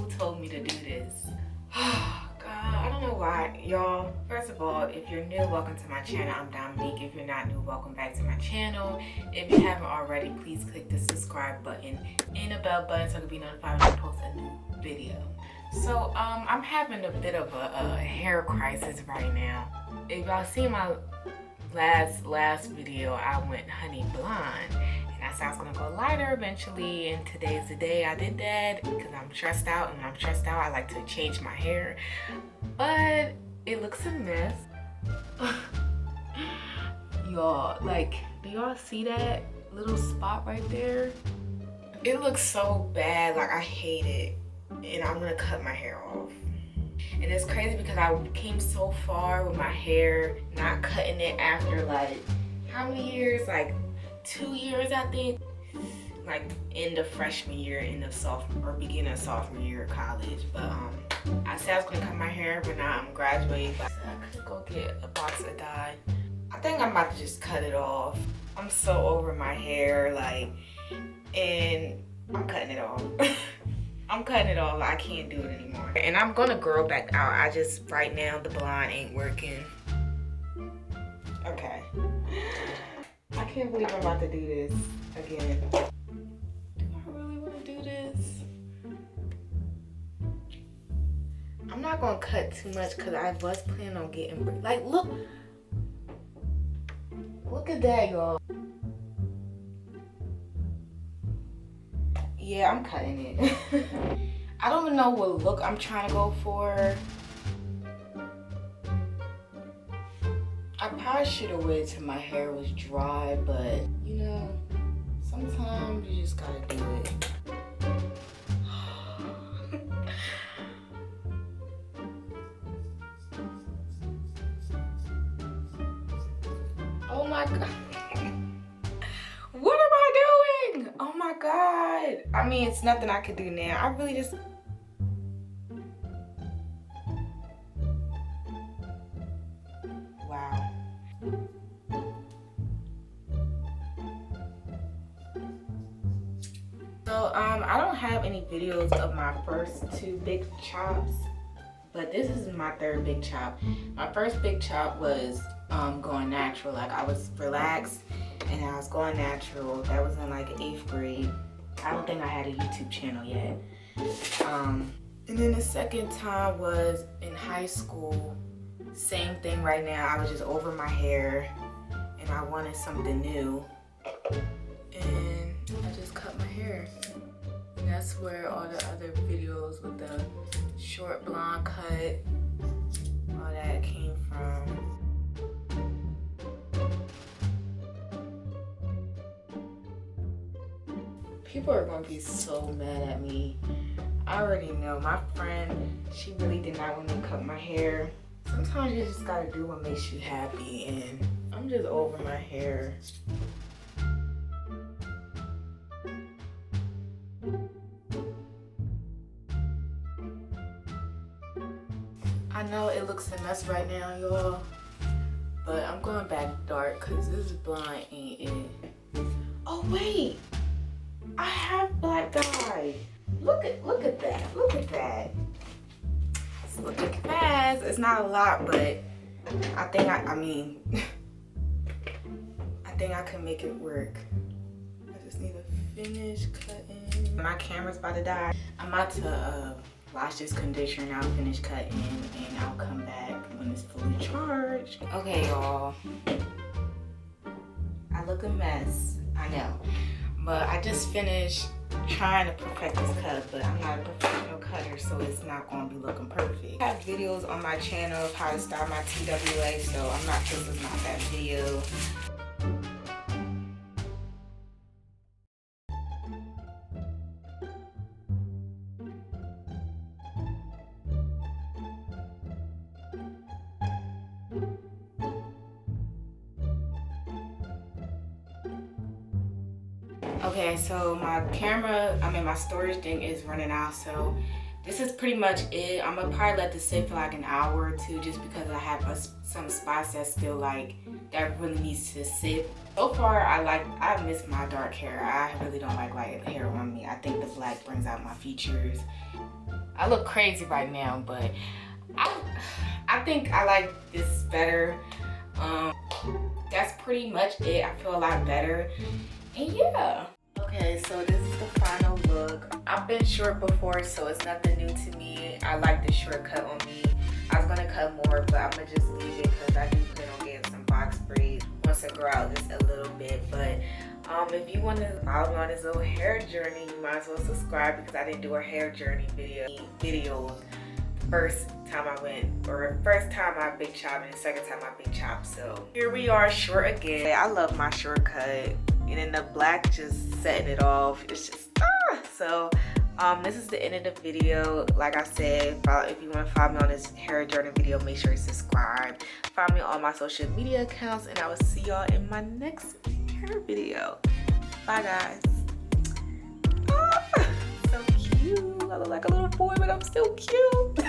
Who told me to do this? God, I don't know why. Y'all, first of all, if you're new, welcome to my channel. I'm Dominique. If you're not new, welcome back to my channel. If you haven't already, please click the subscribe button and the bell button so you can be notified when I post a new video. So, I'm having a bit of a hair crisis right now. If y'all see my last video, I went honey blonde. I said I was gonna go lighter eventually, and today's the day I did that because I'm stressed out, and when I'm stressed out I like to change my hair, but it looks a mess. Y'all, like, do y'all see that little spot right there? It looks so bad, like I hate it, and I'm gonna cut my hair off. And it's crazy because I came so far with my hair, not cutting it after like how many years, like 2 years, I think, like end of freshman year, end of sophomore, or beginning of sophomore year of college. But I said I was gonna cut my hair, but now I'm graduating. I said I could go get a box of dye. I think I'm about to just cut it off. I'm so over my hair, like, and I'm cutting it off. I'm cutting it off. I can't do it anymore. And I'm gonna grow back out. I just, right now, the blonde ain't working. Okay. I can't believe I'm about to do this again. Do I really want to do this? I'm not going to cut too much because I was planning on getting, like, look at that, y'all. Yeah, I'm cutting it. I don't even know what look I'm trying to go for. I probably should have waited till my hair was dry, but you know, sometimes you just gotta do it. Oh my God. What am I doing? Oh my God. I mean, it's nothing I can do now. I really just... Wow. So I don't have any videos of my first 2 big chops, but this is my 3rd big chop. My first big chop was going natural. Like, I was relaxed and I was going natural. That was in like 8th grade. I don't think I had a YouTube channel yet. And then the second time was in high school. Same thing right now. I was just over my hair and I wanted something new, and I just cut my hair. And that's where all the other videos with the short blonde cut, all that came from. People are gonna be so mad at me. I already know. My friend, she really did not want me to cut my hair. Sometimes you just gotta do what makes you happy, and I'm just over my hair. I know it looks a mess right now, y'all, but I'm going back dark because this blonde ain't it. Oh wait, I have black dye. Look at that. Look at that. It's looking fast. It's not a lot, but I think I mean I think I can make it work. I just need to finish cutting. My camera's about to die. I'm about to wash this conditioner and I'll finish cutting, and I'll come back when it's fully charged. Okay, y'all. I look a mess, I know. But I just finished trying to perfect this cut, but I'm not a professional cutter, so it's not going to be looking perfect. I have videos on my channel of how to style my TWA, so I'm not, this is not that video. Okay, so my camera, my storage thing is running out, so this is pretty much it. I'm gonna probably let this sit for like an hour or two just because I have some spots that still like, that really needs to sit. So far, I miss my dark hair. I really don't like light hair on me. I think the black brings out my features. I look crazy right now, but I think I like this better. That's pretty much it. I feel a lot better. And yeah. Okay, so this is the final look. I've been short before, so it's nothing new to me. I like the short cut on me. I was gonna cut more, but I'm gonna just leave it because I do plan on getting some box braids once I grow out just a little bit. But if you want to follow me on this little hair journey, you might as well subscribe because I didn't do a hair journey videos first time I went, or first time I big chop and the second time I big chop. So here we are, short again. I love my short cut, and then the black just setting it off. It's just so this is the end of the video. Like I said, if you want to follow me on this hair journey video, make sure you subscribe. Follow me on all my social media accounts, and I will see y'all in my next hair video. Bye guys. So cute. I look like a little boy, but I'm still cute.